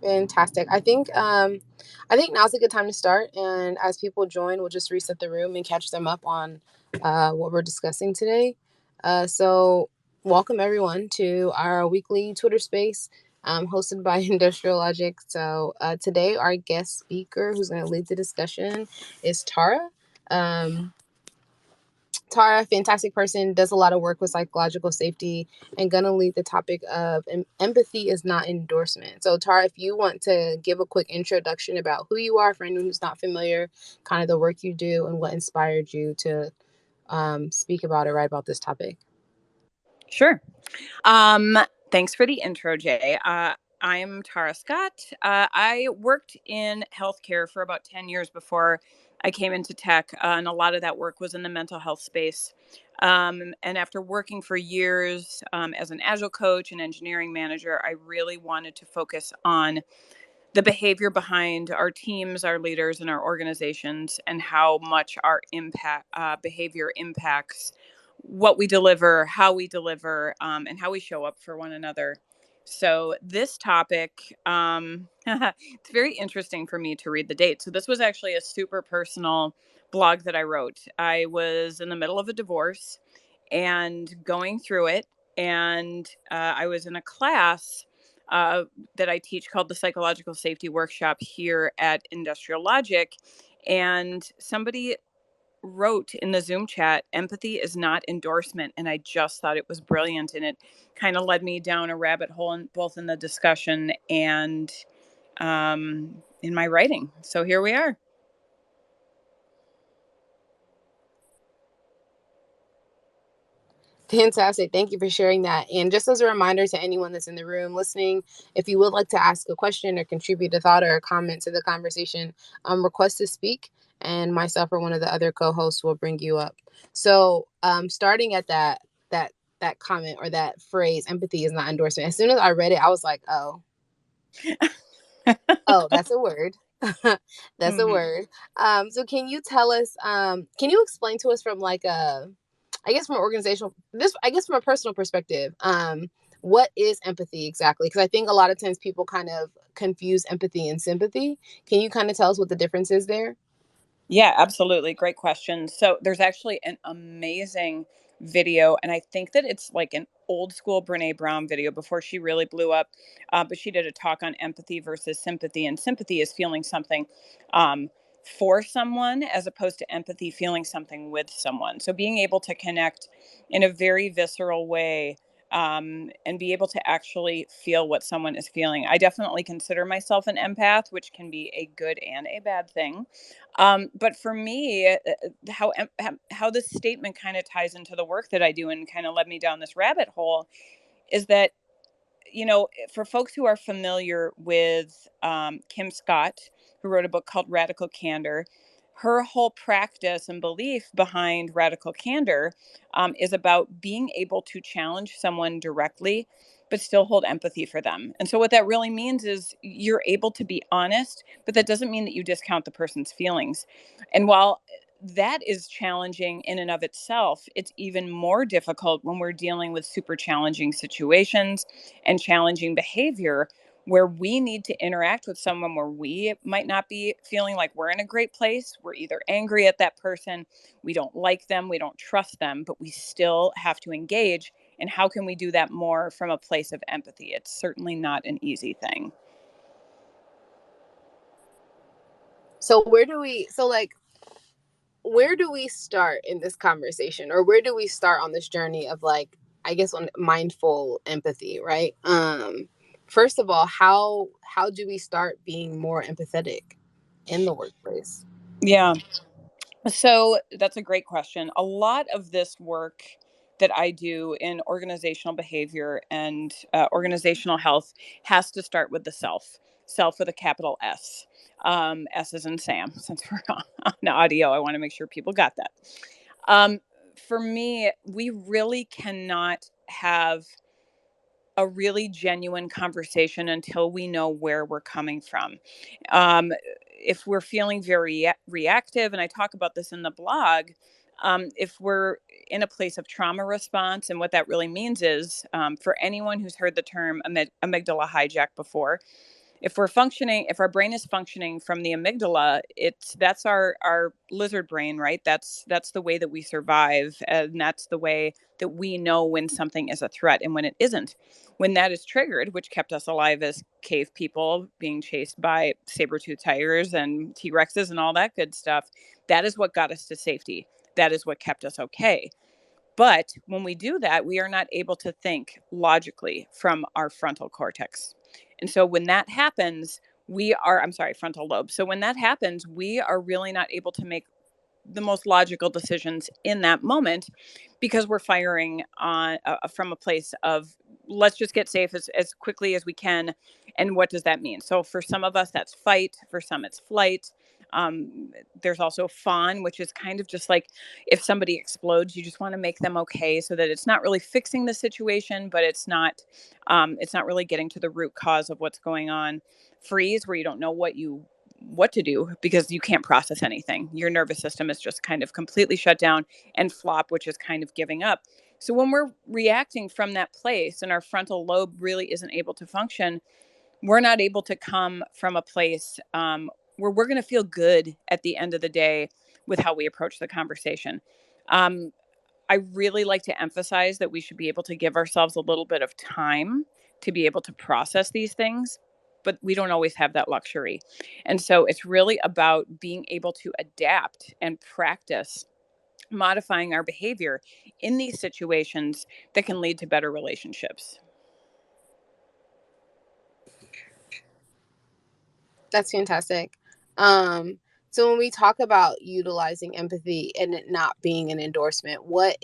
Fantastic. I think now's a good time to start. And as people join, we'll just reset the room and catch them up on what we're discussing today. So, welcome everyone to our weekly Twitter space hosted by Industrial Logic. So, today, our guest speaker who's going to lead the discussion is Tara. Um, Tara, fantastic person, does a lot of work with psychological safety and gonna lead the topic of empathy is not endorsement. So Tara, if you want to give a quick introduction about who you are for anyone who's not familiar, kind of the work you do and what inspired you to speak about or write about this topic. Sure. Um, Thanks for the intro, Jay. I'm Tara Scott. I worked in healthcare for about 10 years before I came into tech, and a lot of that work was in the mental health space. And after working for years as an agile coach and engineering manager, I really wanted to focus on the behavior behind our teams, our leaders, and our organizations, and how much our behavior impacts what we deliver, how we deliver, and how we show up for one another. So this topic, it's very interesting for me to read the date. So this was actually a super personal blog that I wrote. I was in the middle of a divorce and going through it, and I was in a class that I teach called the Psychological Safety Workshop here at Industrial Logic. And somebody wrote in the Zoom chat, empathy is not endorsement. And I just thought it was brilliant. And it kind of led me down a rabbit hole, both in the discussion and in my writing. So here we are. Fantastic. Thank you for sharing that. And just as a reminder to anyone that's in the room listening, if you would like to ask a question or contribute a thought or a comment to the conversation, request to speak, and myself or one of the other co-hosts will bring you up. So, starting at that comment or that phrase, empathy is not endorsement. As soon as I read it, I was like, oh, that's a word. That's a Mhm. word. So can you tell us, can you explain to us from like I guess from I guess from a personal perspective, what is empathy exactly? Because I think a lot of times people kind of confuse empathy and sympathy. Can you kind of tell us what the difference is there? Yeah, absolutely. Great question. So there's actually an amazing video, and I think that it's like an old school Brene Brown video before she really blew up. But she did a talk on empathy versus sympathy, and sympathy is feeling something um, for someone as opposed to empathy feeling something with someone. So being able to connect in a very visceral way. And be able to actually feel what someone is feeling. I definitely consider myself an empath, which can be a good and a bad thing. But for me, how this statement kind of ties into the work that I do and kind of led me down this rabbit hole is that, for folks who are familiar with Kim Scott, who wrote a book called Radical Candor, her whole practice and belief behind radical candor is about being able to challenge someone directly, but still hold empathy for them. And so, what that really means is you're able to be honest, but that doesn't mean that you discount the person's feelings. And while that is challenging in and of itself, it's even more difficult when we're dealing with super challenging situations and challenging behavior where we need to interact with someone where we might not be feeling like we're in a great place. We're either angry at that person, we don't like them, we don't trust them, but we still have to engage. And how can we do that more from a place of empathy? It's certainly not an easy thing. So where do we start in this conversation, or where do we start on this journey of like, I guess, on mindful empathy, right? First of all, how do we start being more empathetic in the workplace? Yeah. So that's a great question. A lot of this work that I do in organizational behavior and organizational health has to start with the self with a capital S. S is in Sam. Since we're on audio, I want to make sure people got that. Um, for me, we really cannot have a really genuine conversation until we know where we're coming from. Um, if we're feeling very reactive, and I talk about this in the blog, if we're in a place of trauma response, and what that really means is for anyone who's heard the term amygdala hijack before, If our brain is functioning from the amygdala, that's our lizard brain, right? That's the way that we survive, and that's the way that we know when something is a threat and when it isn't. When that is triggered, which kept us alive as cave people, being chased by saber-toothed tigers and T-Rexes and all that good stuff, that is what got us to safety. That is what kept us okay. But when we do that, we are not able to think logically from our frontal cortex. And so when that happens, I'm sorry, frontal lobe. So when that happens, we are really not able to make the most logical decisions in that moment because we're firing on from a place of let's just get safe as quickly as we can. And what does that mean? So for some of us that's fight, for some it's flight. There's also fawn, which is kind of just like if somebody explodes, you just want to make them okay so that it's not really fixing the situation, but it's not really getting to the root cause of what's going on. Freeze, where you don't know what to do because you can't process anything. Your nervous system is just kind of completely shut down, and flop, which is kind of giving up. So when we're reacting from that place and our frontal lobe really isn't able to function, we're not able to come from a place where we're going to feel good at the end of the day with how we approach the conversation. Um, I really like to emphasize that we should be able to give ourselves a little bit of time to be able to process these things, but we don't always have that luxury. And so it's really about being able to adapt and practice modifying our behavior in these situations that can lead to better relationships. That's fantastic. Um, so when we talk about utilizing empathy and it not being an endorsement, what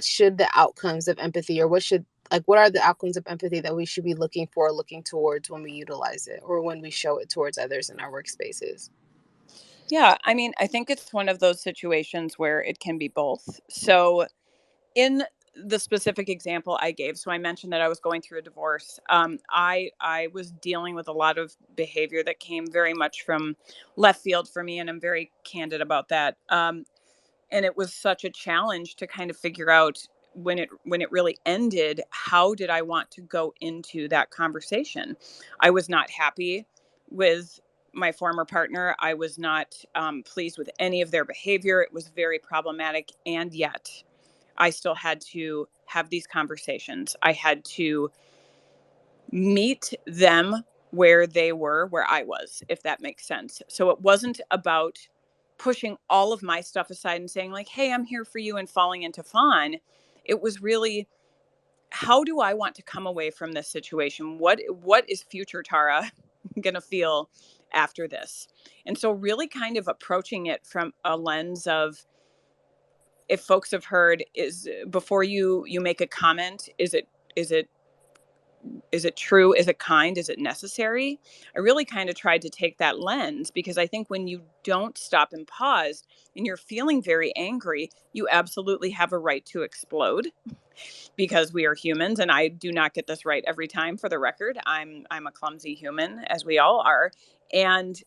should the outcomes of empathy, or what are the outcomes of empathy that we should be looking for, looking towards when we utilize it or when we show it towards others in our workspaces? Yeah, I mean, I think it's one of those situations where it can be both. So in the specific example I gave, so I mentioned that I was going through a divorce. I was dealing with a lot of behavior that came very much from left field for me, and I'm very candid about that. And it was such a challenge to kind of figure out when it really ended, how did I want to go into that conversation. I was not happy with my former partner. I was not pleased with any of their behavior. It was very problematic, and yet I still had to have these conversations. I had to meet them where they were, where I was, if that makes sense. So it wasn't about pushing all of my stuff aside and saying, like, hey, I'm here for you, and falling into fawn. It was really, how do I want to come away from this situation? What is future Tara gonna feel after this? And so really kind of approaching it from a lens of, if folks have heard, is before you make a comment, is it is it true? Is it kind? Is it necessary? I really kind of tried to take that lens, because I think when you don't stop and pause and you're feeling very angry, you absolutely have a right to explode, because we are humans, and I do not get this right every time, for the record. I'm a clumsy human, as we all are. And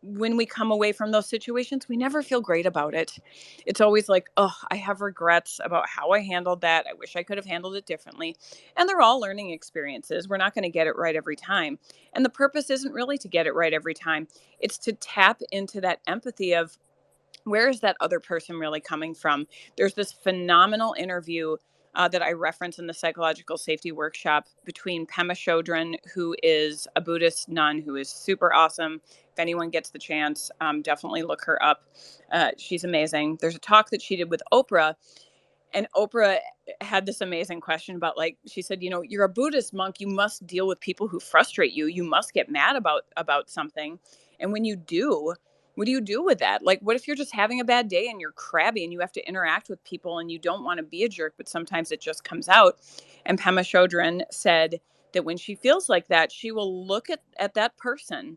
when we come away from those situations, we never feel great about it. It's always like, oh, I have regrets about how I handled that. I wish I could have handled it differently. And they're all learning experiences. We're not going to get it right every time. And the purpose isn't really to get it right every time, it's to tap into that empathy of, where is that other person really coming from? There's this phenomenal interview that I reference in the psychological safety workshop between Pema Chodron, who is a Buddhist nun who is super awesome. If anyone gets the chance, definitely look her up. She's amazing. There's a talk that she did with Oprah, and Oprah had this amazing question about, like, she said, you know, you're a Buddhist monk, you must deal with people who frustrate you. You must get mad about something. And when you do, what do you do with that? Like, what if you're just having a bad day and you're crabby and you have to interact with people and you don't want to be a jerk, but sometimes it just comes out? And Pema Chodron said that when she feels like that, she will look at that person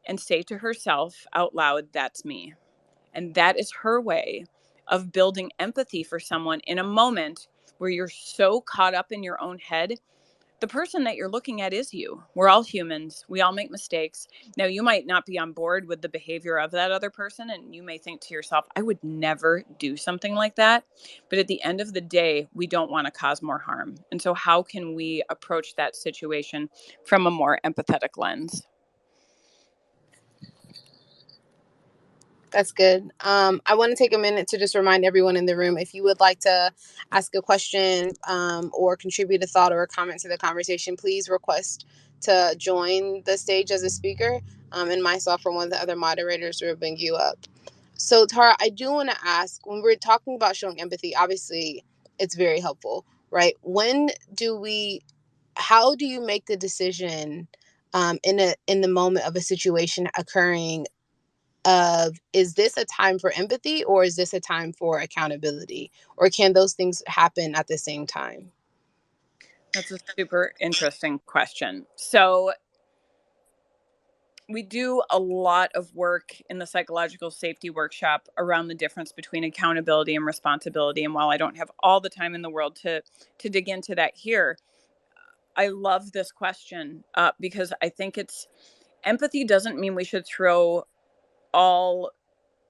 and say to herself out loud, that's me. And that is her way of building empathy for someone in a moment where you're so caught up in your own head. the person that you're looking at is you. We're all humans. We all make mistakes. Now, you might not be on board with the behavior of that other person, and you may think to yourself, I would never do something like that. But at the end of the day, we don't want to cause more harm. And so, how can we approach that situation from a more empathetic lens? That's good. I want to take a minute to just remind everyone in the room, if you would like to ask a question or contribute a thought or a comment to the conversation, please request to join the stage as a speaker. And myself or one of the other moderators will bring you up. So, Tara, I do want to ask, when we're talking about showing empathy, obviously it's very helpful, right? How do you make the decision in the moment of a situation occurring of, is this a time for empathy or is this a time for accountability, or can those things happen at the same time? That's a super interesting question. So, we do a lot of work in the psychological safety workshop around the difference between accountability and responsibility. And while I don't have all the time in the world to dig into that here, I love this question because I think it's empathy doesn't mean we should throw all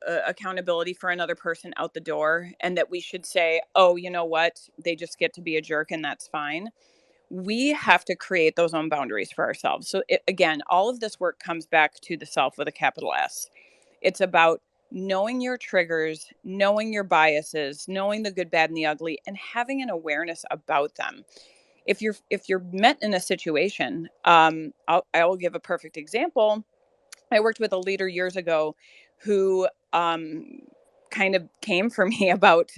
accountability for another person out the door, and that we should say, oh, you know what, they just get to be a jerk and that's fine. We have to create those own boundaries for ourselves. So, again, all of this work comes back to the self with a capital S. It's about knowing your triggers, knowing your biases, knowing the good, bad, and the ugly, and having an awareness about them. If you're met in a situation, I will give a perfect example. I worked with a leader years ago who kind of came for me about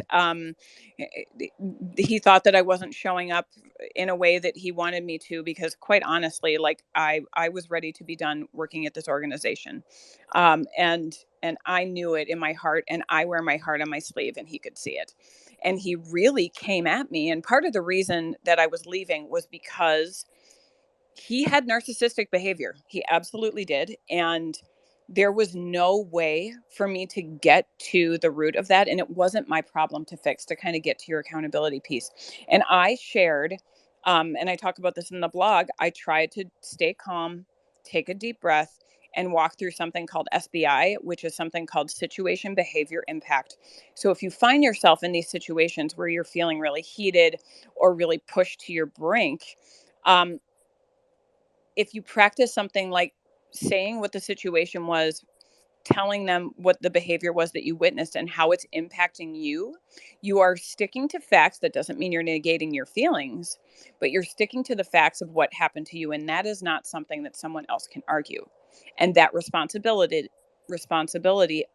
he thought that I wasn't showing up in a way that he wanted me to, because quite honestly, like I was ready to be done working at this organization. And I knew it in my heart, and I wear my heart on my sleeve, and he could see it. And he really came at me, and part of the reason that I was leaving was because he had narcissistic behavior. He absolutely did. And there was no way for me to get to the root of that. And it wasn't my problem to fix, to kind of get to your accountability piece. And I shared, and I talk about this in the blog, I tried to stay calm, take a deep breath, and walk through something called SBI, which is something called situation behavior impact. So if you find yourself in these situations where you're feeling really heated or really pushed to your brink, um, if you practice something like saying what the situation was, telling them what the behavior was that you witnessed and how it's impacting you, you are sticking to facts. That doesn't mean you're negating your feelings, but you're sticking to the facts of what happened to you. And that is not something that someone else can argue. And that responsibility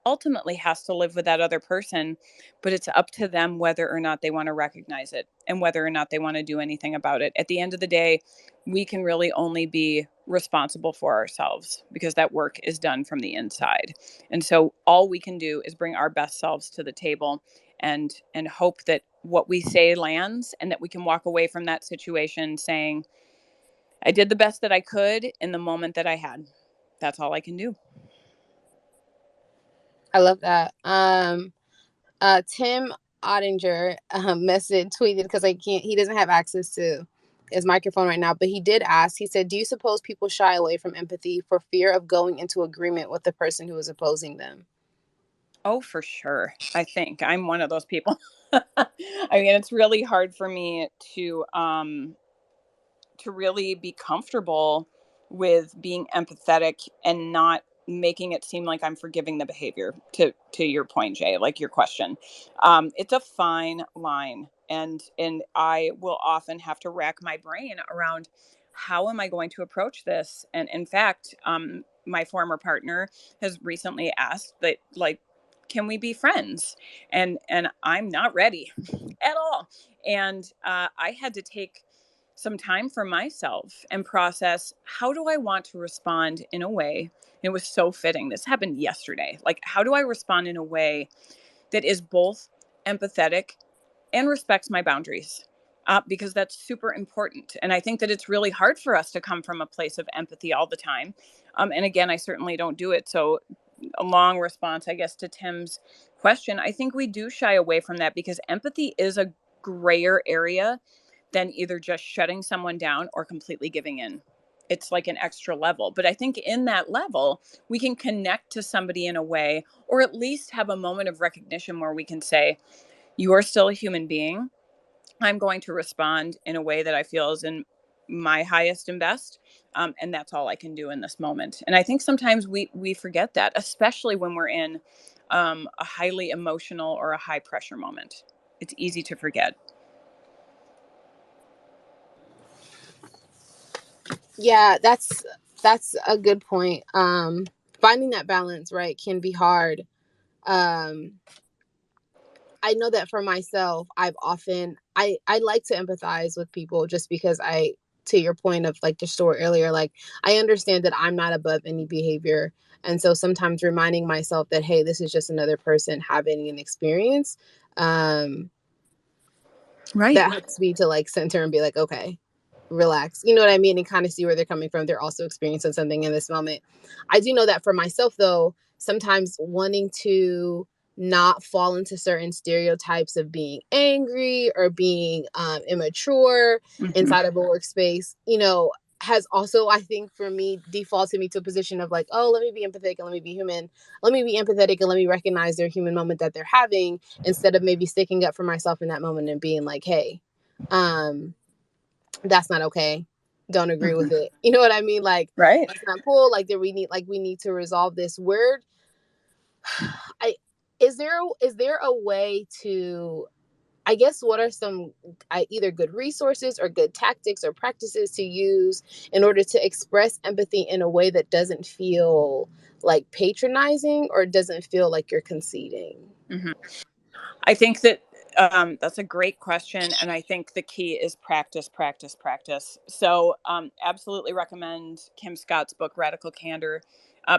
ultimately has to live with that other person, but it's up to them whether or not they want to recognize it and whether or not they want to do anything about it. At the end of the day, we can really only be responsible for ourselves, because that work is done from the inside. And so all we can do is bring our best selves to the table, and hope that what we say lands, and that we can walk away from that situation saying, I did the best that I could in the moment that I had. That's all I can do. I love that. Tim Ottinger message tweeted, because he doesn't have access to his microphone right now, but he did ask. He said, "Do you suppose people shy away from empathy for fear of going into agreement with the person who is opposing them?" Oh, for sure. I think I'm one of those people. I mean, it's really hard for me to really be comfortable with being empathetic and not making it seem like I'm forgiving the behavior. To your point, Jay, like your question, it's a fine line, and I will often have to rack my brain around how am I going to approach this. And in fact, my former partner has recently asked that, like, can we be friends? And I'm not ready at all. And I had to take some time for myself and process, how do I want to respond in a way. And it was so fitting. This happened yesterday. Like, how do I respond in a way that is both empathetic and respects my boundaries? Because that's super important. And I think that it's really hard for us to come from a place of empathy all the time. And again, I certainly don't do it. So, a long response, I guess, to Tim's question, I think we do shy away from that because empathy is a grayer area than either just shutting someone down or completely giving in. It's like an extra level. But I think in that level, we can connect to somebody in a way, or at least have a moment of recognition where we can say, you are still a human being. I'm going to respond in a way that I feel is in my highest and best. And that's all I can do in this moment. And I think sometimes we forget that, especially when we're in a highly emotional or a high pressure moment. It's easy to forget. Yeah, that's a good point. Finding that balance, right, can be hard. Um, I know that for myself, I like to empathize with people just because to your point of like the story earlier, like I understand that I'm not above any behavior. And so sometimes reminding myself that, hey, this is just another person having an experience. Um, Right. that helps me to like center and be like, okay, relax. You know what I mean? And kind of see where they're coming from. They're also experiencing something in this moment. I do know that for myself, though, sometimes wanting to not fall into certain stereotypes of being angry or being immature Mm-hmm. inside of a workspace, has also, I think, for me, defaulted me to a position of like, oh, let me be empathetic and let me be human. Let me be empathetic and let me recognize their human moment that they're having instead of maybe sticking up for myself in that moment and being like, hey, um, that's not okay. Don't agree Mm-hmm. with it. You know what I mean? Like, Right. that's not cool. Like, we need to resolve this. Word. I is there a way to, I guess, what are some either good resources or good tactics or practices to use in order to express empathy in a way that doesn't feel like patronizing or doesn't feel like you're conceding? Mm-hmm. I think that that's a great question. And I think the key is practice, practice, practice. So, absolutely recommend Kim Scott's book, Radical Candor,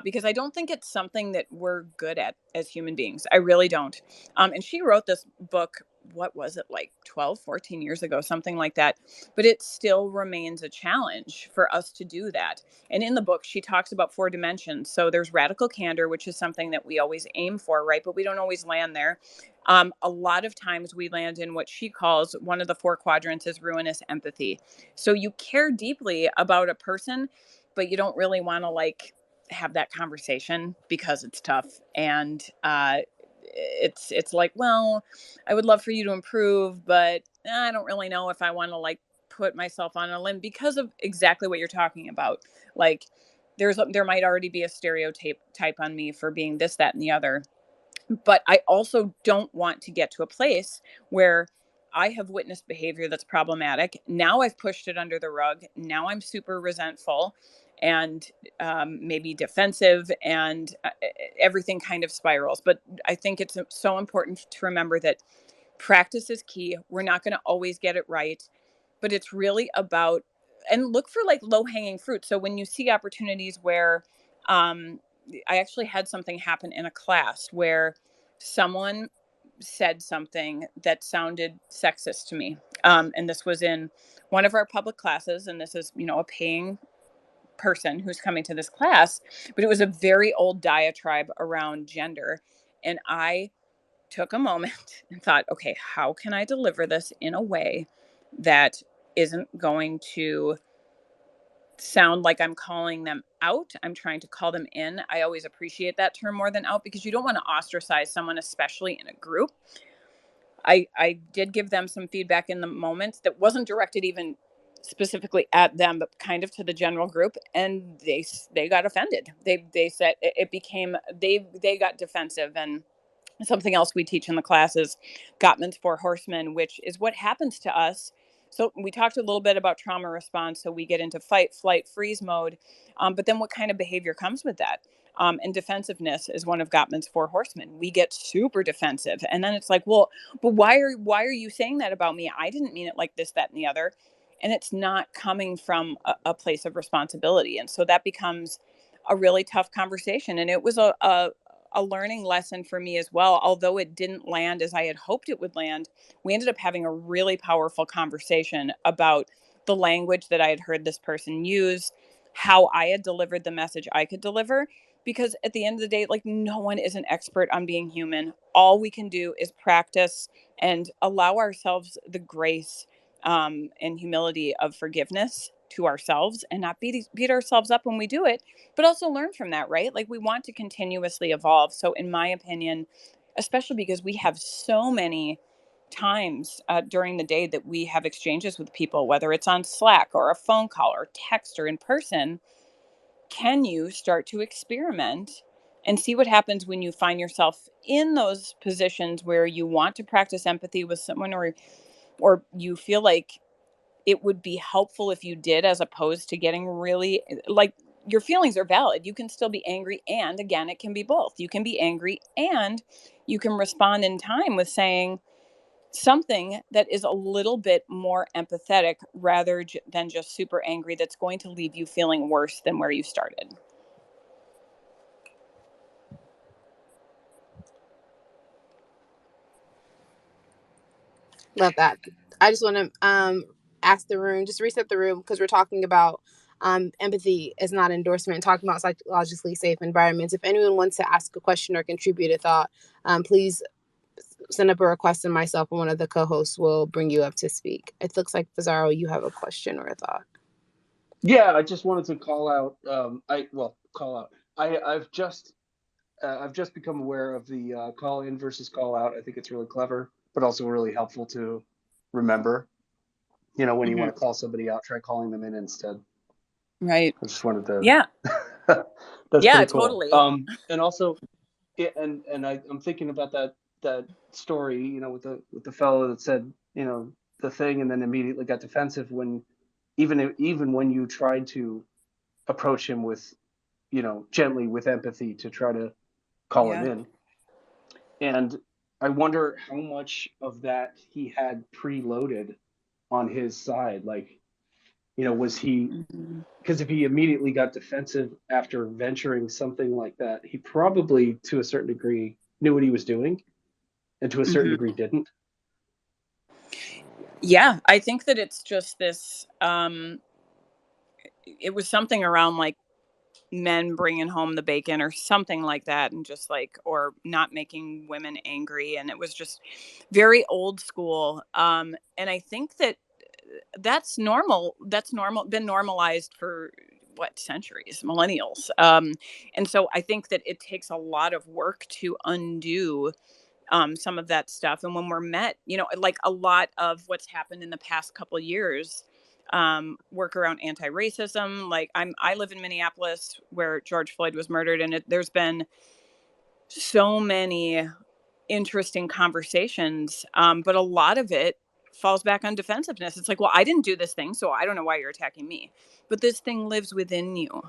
because I don't think it's something that we're good at as human beings. I really don't. And she wrote this book, what was it, like 12, 14 years ago, something like that. But it still remains a challenge for us to do that. And in the book, she talks about 4 dimensions. So there's radical candor, which is something that we always aim for, right? But we don't always land there. A lot of times we land in what she calls one of the 4 quadrants is ruinous empathy. So you care deeply about a person, but you don't really want to like have that conversation because it's tough. And it's like, well, I would love for you to improve, but I don't really know if I want to like put myself on a limb because of exactly what you're talking about. Like there might already be a stereotype type on me for being this, that, and the other, but I also don't want to get to a place where I have witnessed behavior that's problematic. Now I've pushed it under the rug. Now I'm super resentful and maybe defensive, and everything kind of spirals. But I think it's so important to remember that practice is key. We're not going to always get it right, but it's really about, and look for like low hanging fruit. So when you see opportunities where, um, I actually had something happen in a class where someone said something that sounded sexist to me. And this was in one of our public classes, and this is, a paying person who's coming to this class, but it was a very old diatribe around gender. And I took a moment and thought, okay, how can I deliver this in a way that isn't going to sound like I'm calling them out? I'm trying to call them in. I always appreciate that term more than out because you don't want to ostracize someone, especially in a group. I did give them some feedback in the moment that wasn't directed even specifically at them, but kind of to the general group, and they got offended. They said it became, they got defensive. And something else we teach in the class is Gottman's 4 horsemen, which is what happens to us. So we talked a little bit about trauma response. So we get into fight, flight, freeze mode. But then what kind of behavior comes with that? And defensiveness is one of Gottman's 4 horsemen. We get super defensive. And then it's like, well, but why are you saying that about me? I didn't mean it like this, that, and the other. And it's not coming from a place of responsibility. And so that becomes a really tough conversation. And it was a learning lesson for me as well. Although it didn't land as I had hoped it would land, we ended up having a really powerful conversation about the language that I had heard this person use, how I had delivered the message I could deliver. Because at the end of the day, like, no one is an expert on being human. All we can do is practice and allow ourselves the grace and humility of forgiveness to ourselves, and not beat ourselves up when we do it, but also learn from that, right? Like, we want to continuously evolve. So in my opinion, especially because we have so many times during the day that we have exchanges with people, whether it's on Slack or a phone call or text or in person, can you start to experiment and see what happens when you find yourself in those positions where you want to practice empathy with someone, or you feel like it would be helpful if you did, as opposed to getting really, like, your feelings are valid. You can still be angry, and again, it can be both. You can be angry and you can respond in time with saying something that is a little bit more empathetic, rather than just super angry, that's going to leave you feeling worse than where you started. Love that. I just want to ask the room, just reset the room, because we're talking about empathy is not endorsement, talking about psychologically safe environments. If anyone wants to ask a question or contribute a thought, please send up a request, and myself and one of the co-hosts will bring you up to speak. It looks like, Fazaro, you have a question or a thought. Yeah, I just wanted to call out. Call out. I've just become aware of the call in versus call out. I think it's really clever, but also really helpful to remember. You know, when you Hmm. want to call somebody out, try calling them in instead. Right. I just wanted to. Yeah. That's Yeah, pretty cool. totally. And also, I'm thinking about that story. You know, with the fellow that said, you know, the thing, and then immediately got defensive when even when you tried to approach him with, you know, gently, with empathy, to try to call him Yeah. in. And I wonder how much of that he had preloaded on his side. Like, you know, was he, Hmm. because if he immediately got defensive after venturing something like that, he probably, to a certain degree, knew what he was doing, and to a certain Hmm. degree didn't. Yeah, I think that it's just this. It was something around like men bringing home the bacon or something like that, and just like, or not making women angry, and it was just very old school. And I think that that's normal, been normalized for what, centuries, millennials. And so I think that it takes a lot of work to undo some of that stuff. And when we're met, like a lot of what's happened in the past couple of years, work around anti-racism. Like, I live in Minneapolis, where George Floyd was murdered, and there's been so many interesting conversations, but a lot of it falls back on defensiveness. It's like, well, I didn't do this thing, so I don't know why you're attacking me. But this thing lives within you.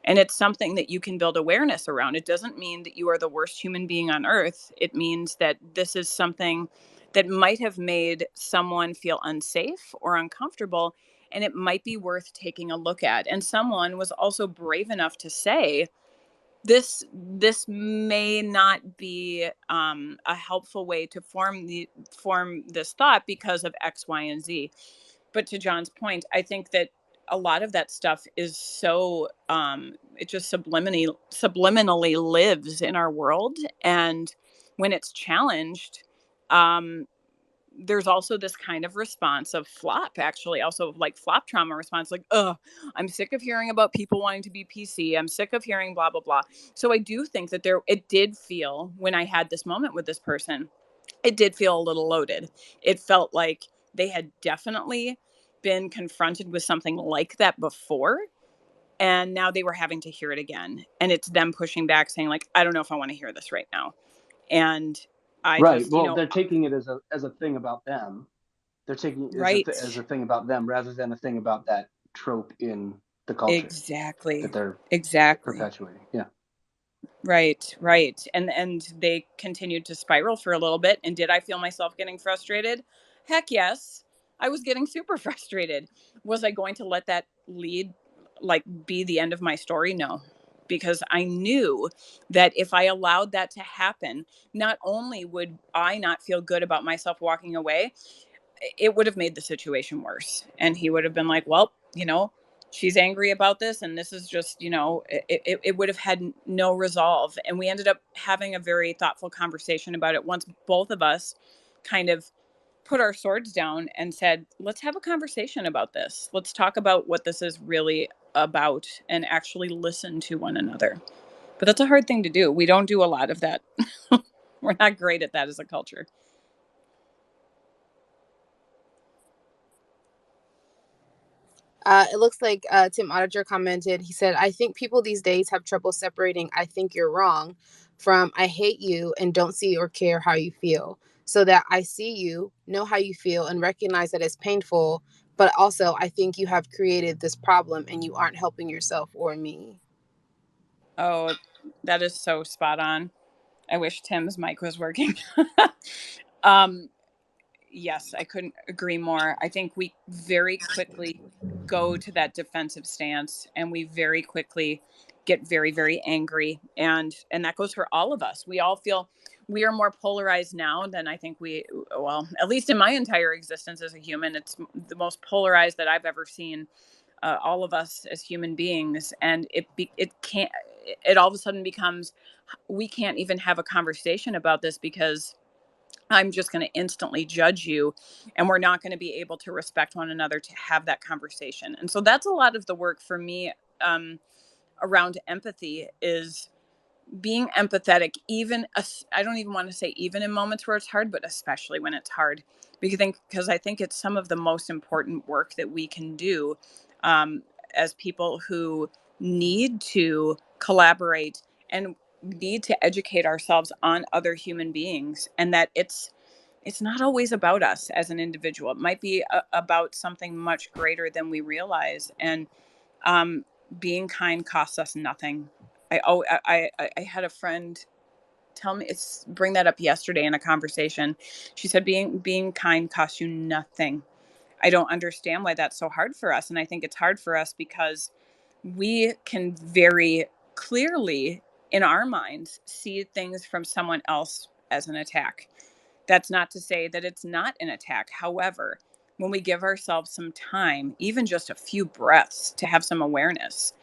And it's something that you can build awareness around. It doesn't mean that you are the worst human being on earth. It means that this is something that might have made someone feel unsafe or uncomfortable. And it might be worth taking a look at. And someone was also brave enough to say, this may not be a helpful way to form this thought because of X, Y, and Z. But to John's point, I think that a lot of that stuff is so it just subliminally lives in our world, and when it's challenged, um, there's also this kind of response of flop, actually, also like flop trauma response, like, oh, I'm sick of hearing about people wanting to be PC. I'm sick of hearing blah, blah, blah. So I do think that it did feel, when I had this moment with this person, it did feel a little loaded. It felt like they had definitely been confronted with something like that before. And now they were having to hear it again. And it's them pushing back, saying, like, I don't know if I want to hear this right now. And I Right. just, Well, they're taking it as a thing about them. They're taking it right. as a thing about them, rather than a thing about that trope in the culture that Exactly. they're Exactly. perpetuating. Yeah. Right, right. And they continued to spiral for a little bit. And did I feel myself getting frustrated? Heck yes. I was getting super frustrated. Was I going to let that lead, like, be the end of my story? No. Because I knew that if I allowed that to happen, not only would I not feel good about myself walking away, it would have made the situation worse. And he would have been like, well, she's angry about this. And this is just, it would have had no resolve. And we ended up having a very thoughtful conversation about it once both of us kind of put our swords down and said, let's have a conversation about this. Let's talk about what this is really about and actually listen to one another. But that's a hard thing to do. We don't do a lot of that. We're not great at that as a culture. It looks like Tim Auditor commented. He said, I think people these days have trouble separating I think you're wrong from I hate you and don't see or care how you feel. So that I see you, know how you feel, and recognize that it's painful. But also, I think you have created this problem and you aren't helping yourself or me. Oh, that is so spot on. I wish Tim's mic was working. um, yes, I couldn't agree more. I think we very quickly go to that defensive stance and we very quickly get very, very angry. And that goes for all of us. We all feel we are more polarized now than I think well, at least in my entire existence as a human, it's the most polarized that I've ever seen, all of us as human beings. And it all of a sudden becomes, we can't even have a conversation about this because I'm just going to instantly judge you, and we're not going to be able to respect one another to have that conversation. And so that's a lot of the work for me, around empathy, is being empathetic, even I don't even want to say even in moments where it's hard, but especially when it's hard, because I think it's some of the most important work that we can do, um, as people who need to collaborate and need to educate ourselves on other human beings, and that it's not always about us as an individual. It might be about something much greater than we realize. And um, being kind costs us nothing. I had a friend tell me, it's bring that up yesterday in a conversation. She said being kind costs you nothing. I don't understand why that's so hard for us, and I think it's hard for us because we can very clearly in our minds see things from someone else as an attack. That's not to say that it's not an attack. However, when we give ourselves some time, even just a few breaths to have some awareness,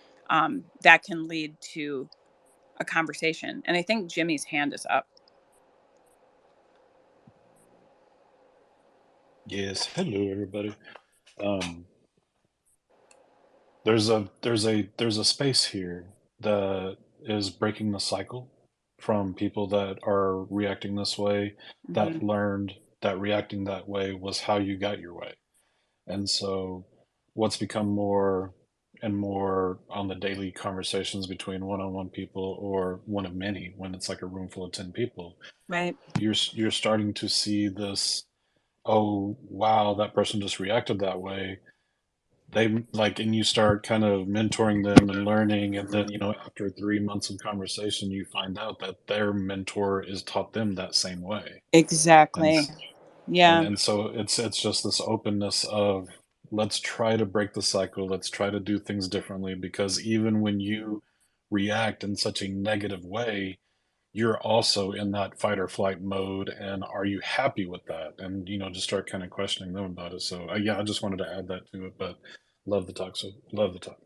that can lead to a conversation. And I think Jimmy's hand is up. Yes, hello everybody. Um, there's a space here that is breaking the cycle from people that are reacting this way, Hmm. that learned that reacting that way was how you got your way. And so what's become more and more on the daily conversations between one-on-one people or one of many when it's like a room full of 10 people, Right. you're starting to see this, oh wow, that person just reacted that way. They like, and you start kind of mentoring them and learning, and then after 3 months of conversation you find out that their mentor is taught them that same way. and Exactly. and Yeah. and so it's just this openness of, let's try to break the cycle, let's try to do things differently, because even when you react in such a negative way, you're also in that fight or flight mode, and are you happy with that? And just start kind of questioning them about it. So yeah, I just wanted to add that to it. But love the talk. So love the talk.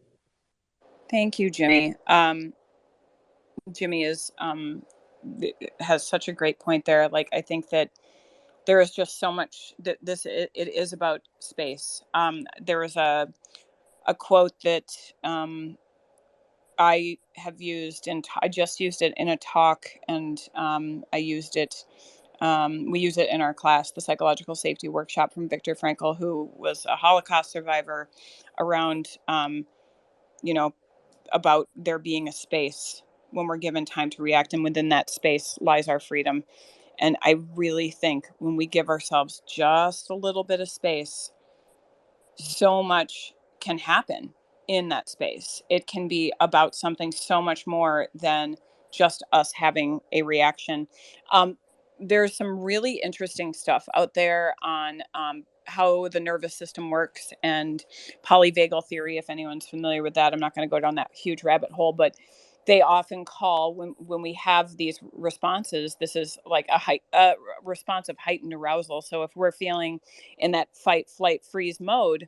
Thank you, Jimmy. Jimmy is has such a great point there. Like, I think that there is just so much that it is about space. There was a quote that, I have used, and I just used it in a talk, and I used it. We use it in our class, the psychological safety workshop, from Viktor Frankl, who was a Holocaust survivor, around, you know, about there being a space when we're given time to react, and within that space lies our freedom. And I really think when we give ourselves just a little bit of space, so much can happen in that space. It can be about something so much more than just us having a reaction. Um, there's some really interesting stuff out there on, how the nervous system works, and polyvagal theory. If anyone's familiar with that, I'm not going to go down that huge rabbit hole, but they often call, when we have these responses, this is like a response of heightened arousal. So if we're feeling in that fight, flight, freeze mode,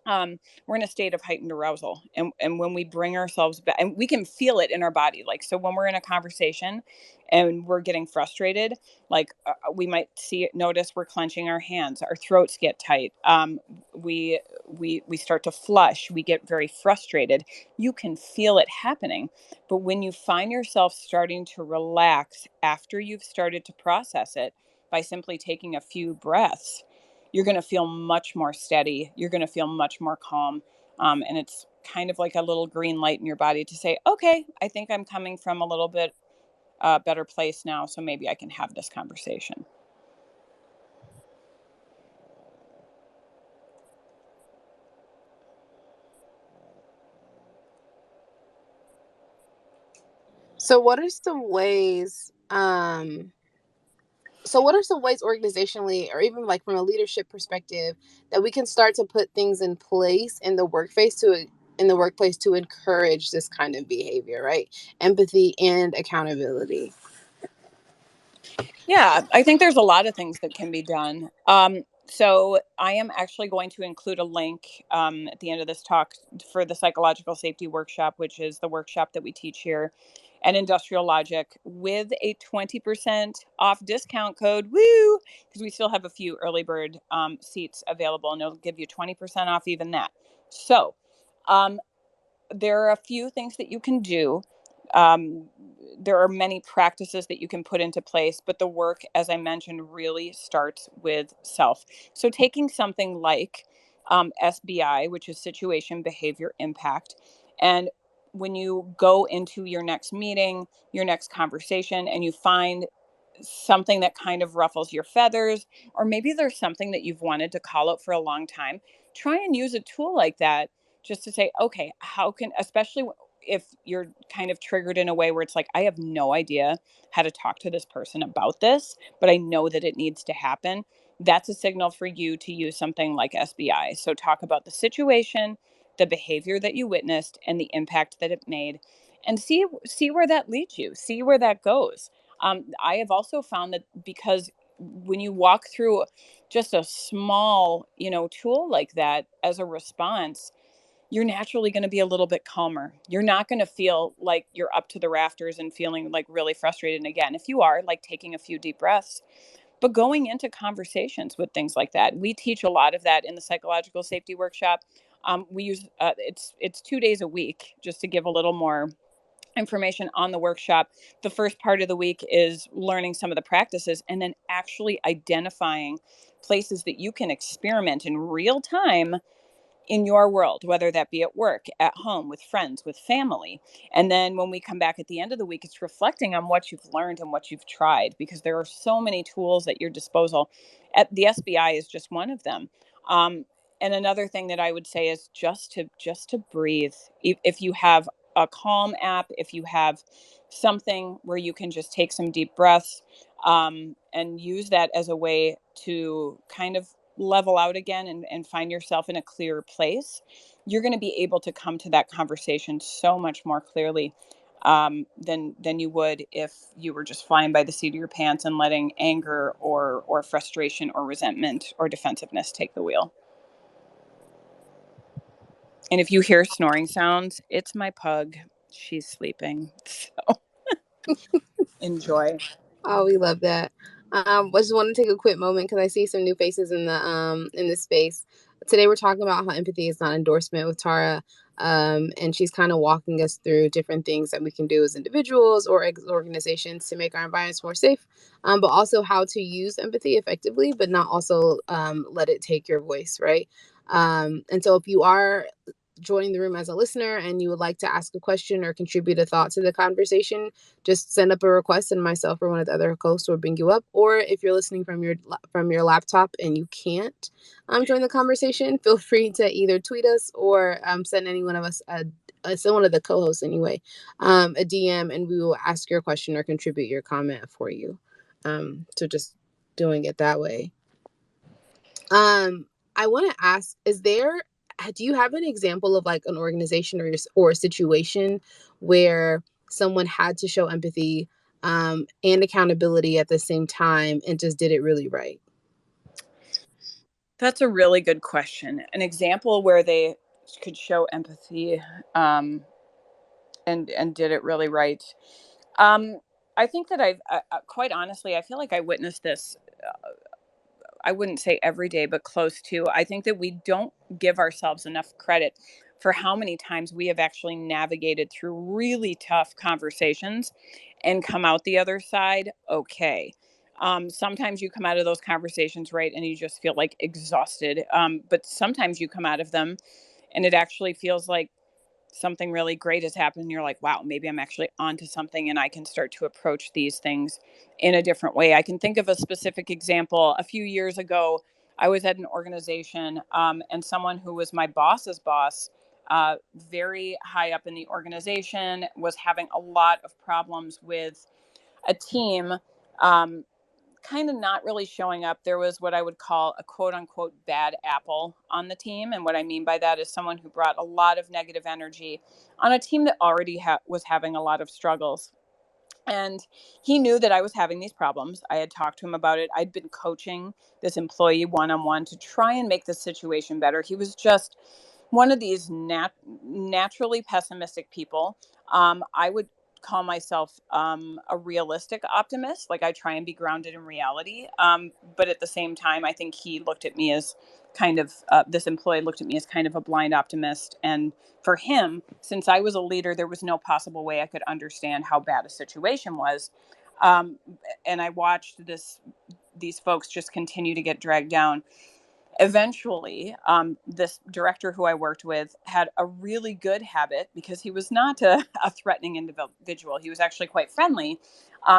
we're in a state of heightened arousal. And when we bring ourselves back, and we can feel it in our body. Like, so when we're in a conversation and we're getting frustrated, like we might notice we're clenching our hands, our throats get tight. We start to flush, we get very frustrated. You can feel it happening. But when you find yourself starting to relax after you've started to process it by simply taking a few breaths, you're going to feel much more steady. You're going to feel much more calm. And it's kind of like a little green light in your body to say, okay, I think I'm coming from a little bit better place now. So maybe I can have this conversation. So what are some ways organizationally, or even like from a leadership perspective, that we can start to put things in place in the workplace to encourage this kind of behavior, right? Empathy and accountability. Yeah, I think there's a lot of things that can be done. So I am actually going to include a link at the end of this talk for the psychological safety workshop, which is the workshop that we teach here at Industrial Logic, with a 20% off discount code. Woo! Because we still have a few early bird seats available, and it'll give you 20% off even that. So there are a few things that you can do. There are many practices that you can put into place, but the work, as I mentioned, really starts with self. So taking something like SBI, which is Situation Behavior Impact, and when you go into your next meeting, your next conversation, and you find something that kind of ruffles your feathers, or maybe there's something that you've wanted to call out for a long time, try and use a tool like that just to say, okay, how can, especially if you're kind of triggered in a way where it's like, I have no idea how to talk to this person about this, but I know that it needs to happen. That's a signal for you to use something like SBI. So talk about the situation, the behavior that you witnessed, and the impact that it made, and see where that leads you, see where that goes. I have also found that because when you walk through just a small, tool like that as a response, you're naturally going to be a little bit calmer. You're not going to feel like you're up to the rafters and feeling like really frustrated. And again, if you are, like, taking a few deep breaths, but going into conversations with things like that. We teach a lot of that in the psychological safety workshop. We use it's 2 days a week, just to give a little more information on the workshop. The first part of the week is learning some of the practices, and then actually identifying places that you can experiment in real time in your world, whether that be at work, at home, with friends, with family. And then when we come back at the end of the week, it's reflecting on what you've learned and what you've tried, because there are so many tools at your disposal. At the SBI is just one of them. And another thing that I would say is just to breathe. If you have a calm app, if you have something where you can just take some deep breaths, and use that as a way to kind of level out again and find yourself in a clearer place, you're going to be able to come to that conversation so much more clearly, than you would if you were just flying by the seat of your pants and letting anger or frustration or resentment or defensiveness take the wheel. And if you hear snoring sounds, it's my pug. She's sleeping. So enjoy. Oh, we love that. I just want to take a quick moment because I see some new faces in this space. Today we're talking about how empathy is not endorsement with Tara. And she's kind of walking us through different things that we can do as individuals or organizations to make our environments more safe, but also how to use empathy effectively, but not also let it take your voice, right? And so if you are joining the room as a listener and you would like to ask a question or contribute a thought to the conversation, just send up a request and myself or one of the other hosts will bring you up. Or if you're listening from your laptop and you can't join the conversation, feel free to either tweet us or send any one of us send one of the co-hosts anyway a DM, and we will ask your question or contribute your comment for you. So just doing it that way. I want to ask, do you have an example of like an organization or a situation where someone had to show empathy and accountability at the same time and just did it really right? That's a really good question. An example where they could show empathy, and did it really right. Um, I think that quite honestly, I feel like I witnessed this. I wouldn't say every day, but close to. I think that we don't give ourselves enough credit for how many times we have actually navigated through really tough conversations and come out the other side okay. Sometimes you come out of those conversations right and you just feel like exhausted. But sometimes you come out of them and it actually feels like something really great has happened and you're like, wow, maybe I'm actually onto something and I can start to approach these things in a different way. I can think of a specific example. A few years ago, I was at an organization, and someone who was my boss's boss, very high up in the organization, was having a lot of problems with a team. Um, Kind of not really showing up. There was what I would call a quote unquote bad apple on the team. And what I mean by that is someone who brought a lot of negative energy on a team that already was having a lot of struggles. And he knew that I was having these problems. I had talked to him about it. I'd been coaching this employee one on one to try and make the situation better. He was just one of these naturally pessimistic people. I would call myself a realistic optimist. Like I try and be grounded in reality. But at the same time, I think he looked at me as kind of this employee looked at me as kind of a blind optimist. And for him, since I was a leader, there was no possible way I could understand how bad a situation was. Um, and I watched these folks just continue to get dragged down. Eventually, this director who I worked with had a really good habit because he was not a threatening individual. He was actually quite friendly.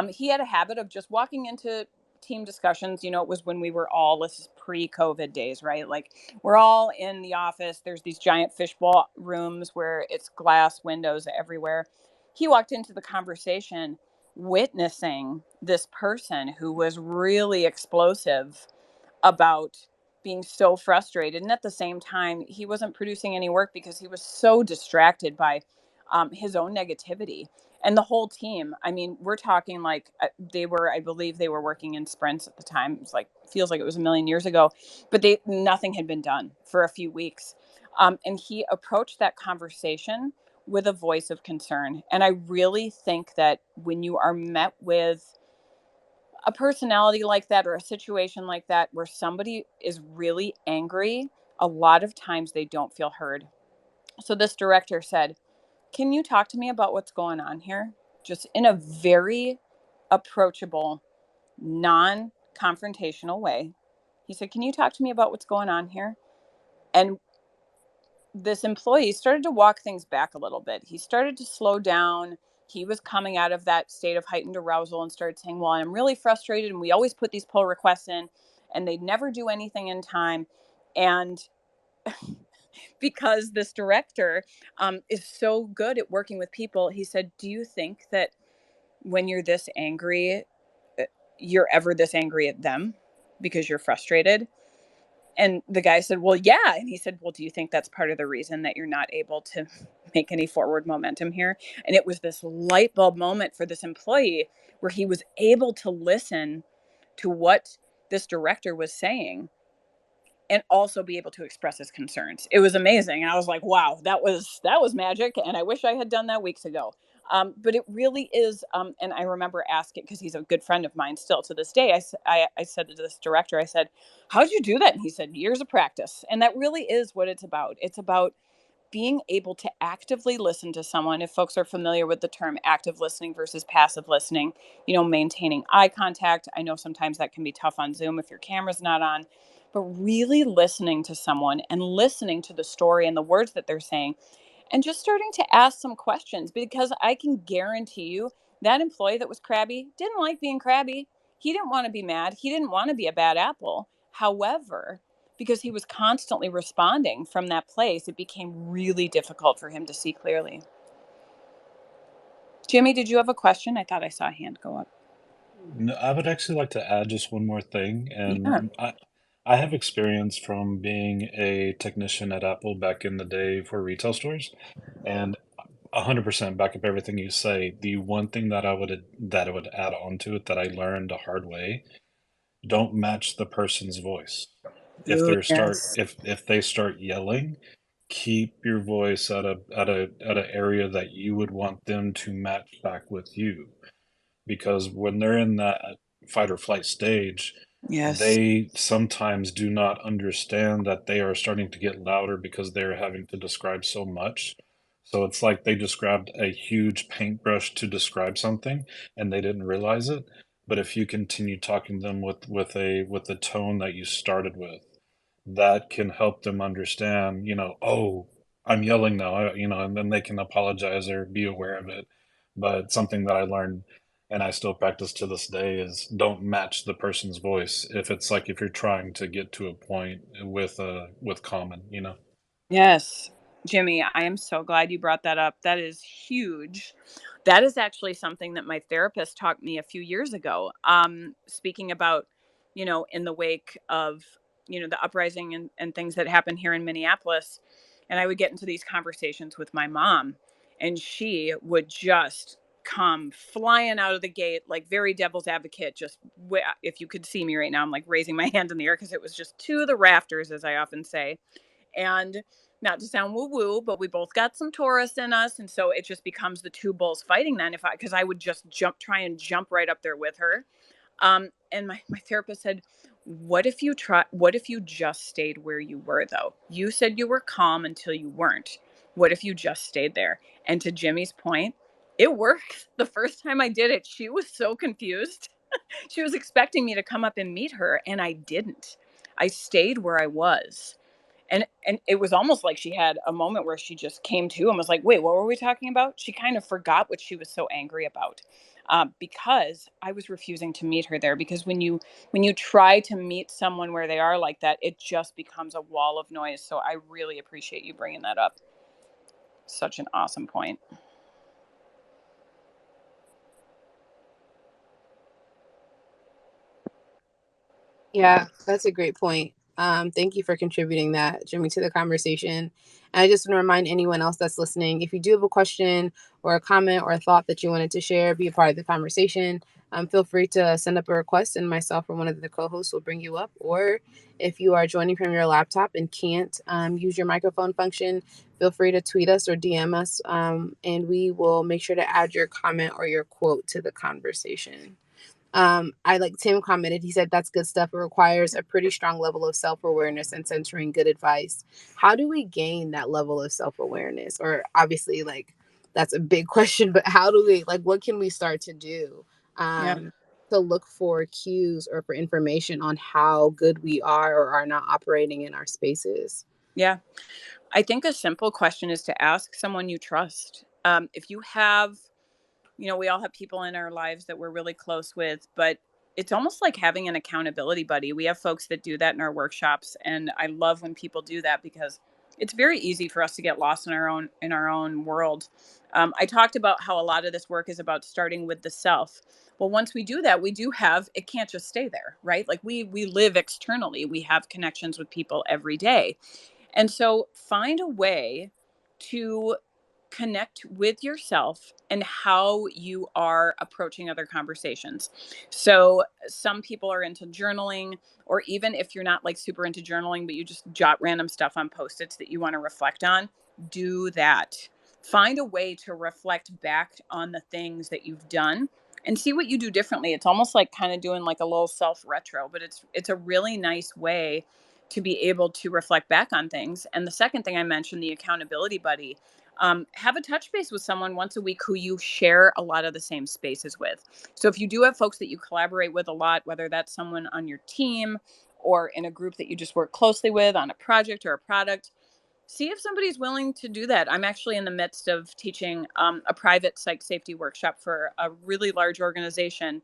He had a habit of just walking into team discussions. You know, it was when we were all, this is pre-COVID days, right? Like we're all in the office. There's these giant fishbowl rooms where it's glass windows everywhere. He walked into the conversation witnessing this person who was really explosive about being so frustrated. And at the same time, he wasn't producing any work because he was so distracted by his own negativity. And the whole team, I mean, we're talking like I believe they were working in sprints at the time. It's like, feels like it was a million years ago, but nothing had been done for a few weeks. And he approached that conversation with a voice of concern. And I really think that when you are met with a personality like that or a situation like that where somebody is really angry, a lot of times they don't feel heard. So this director said, "Can you talk to me about what's going on here?" Just in a very approachable, non confrontational way. He said, "Can you talk to me about what's going on here?" And this employee started to walk things back a little bit. He started to slow down. He was coming out of that state of heightened arousal and started saying, well, I'm really frustrated. And we always put these pull requests in and they never do anything in time. And because this director is so good at working with people, he said, do you think that when you're this angry, uh, you're ever this angry at them because you're frustrated? And the guy said, well, yeah. And he said, well, do you think that's part of the reason that you're not able to make any forward momentum here? And it was this light bulb moment for this employee where he was able to listen to what this director was saying and also be able to express his concerns. It was amazing. And I was like, wow, that was magic. And I wish I had done that weeks ago. But it really is. And I remember asking, because he's a good friend of mine still to this day, I said to this director, I said, how'd you do that? And he said, years of practice. And that really is what it's about. It's about being able to actively listen to someone. If folks are familiar with the term active listening versus passive listening, maintaining eye contact. I know sometimes that can be tough on Zoom if your camera's not on, but really listening to someone and listening to the story and the words that they're saying and just starting to ask some questions, because I can guarantee you that employee that was crabby didn't like being crabby. He didn't want to be mad. He didn't want to be a bad apple. However, because he was constantly responding from that place, it became really difficult for him to see clearly. Jimmy, did you have a question? I thought I saw a hand go up. No, I would actually like to add just one more thing, Yeah. and I have experience from being a technician at Apple back in the day for retail stores, and 100% back up everything you say. The one thing that I would add on to it that I learned the hard way: don't match the person's voice. If Ooh, they're start yes. if they start yelling, keep your voice at a area that you would want them to match back with you, because when they're in that fight or flight stage, Yes. they sometimes do not understand that they are starting to get louder because they're having to describe so much. So it's like they just grabbed a huge paintbrush to describe something and they didn't realize it. But if you continue talking to them with the tone that you started with, that can help them understand, oh, I'm yelling now, and then they can apologize or be aware of it. But something that I learned and I still practice to this day is don't match the person's voice if it's like if you're trying to get to a point with common. Yes. Jimmy, I am so glad you brought that up. That is huge. That is actually something that my therapist taught me a few years ago. Speaking about, in the wake of, the uprising and things that happened here in Minneapolis. And I would get into these conversations with my mom, and she would just come flying out of the gate, like very devil's advocate. Just if you could see me right now, I'm like raising my hand in the air because it was just to the rafters, as I often say. And not to sound woo woo, but we both got some Taurus in us. And so it just becomes the two bulls fighting then because I would just try and jump right up there with her. And my therapist said, what if you just stayed where you were though? You said you were calm until you weren't. What if you just stayed there? And to Jimmy's point, it worked. The first time I did it, she was so confused. She was expecting me to come up and meet her, and I didn't. I stayed where I was. And it was almost like she had a moment where she just came to and was like, wait, what were we talking about? She kind of forgot what she was so angry about, because I was refusing to meet her there. Because when you try to meet someone where they are like that, it just becomes a wall of noise. So I really appreciate you bringing that up. Such an awesome point. Yeah, that's a great point. Thank you for contributing that, Jimmy, to the conversation. And I just want to remind anyone else that's listening, if you do have a question or a comment or a thought that you wanted to share, be a part of the conversation, feel free to send up a request and myself or one of the co-hosts will bring you up. Or if you are joining from your laptop and can't use your microphone function, feel free to tweet us or DM us, and we will make sure to add your comment or your quote to the conversation. I like Tim commented, he said, that's good stuff. It requires a pretty strong level of self awareness and centering good advice. How do we gain that level of self awareness? Or obviously, like, that's a big question, but how do we, like, what can we start to do Yeah. to look for cues or for information on how good we are or are not operating in our spaces? Yeah. I think a simple question is to ask someone you trust. If you have, we all have people in our lives that we're really close with, but it's almost like having an accountability buddy. We have folks that do that in our workshops, and I love when people do that because it's very easy for us to get lost in our own world. I talked about how a lot of this work is about starting with the self. Well, once we do that, we do have, it can't just stay there, right? Like we live externally. We have connections with people every day. And so find a way to connect with yourself and how you are approaching other conversations. So some people are into journaling, or even if you're not like super into journaling, but you just jot random stuff on post-its that you want to reflect on, do that. Find a way to reflect back on the things that you've done and see what you do differently. It's almost like kind of doing like a little self retro, but it's a really nice way to be able to reflect back on things. And the second thing I mentioned, the accountability buddy, have a touch base with someone once a week who you share a lot of the same spaces with. So if you do have folks that you collaborate with a lot, whether that's someone on your team or in a group that you just work closely with on a project or a product, see if somebody's willing to do that. I'm actually in the midst of teaching a private psych safety workshop for a really large organization.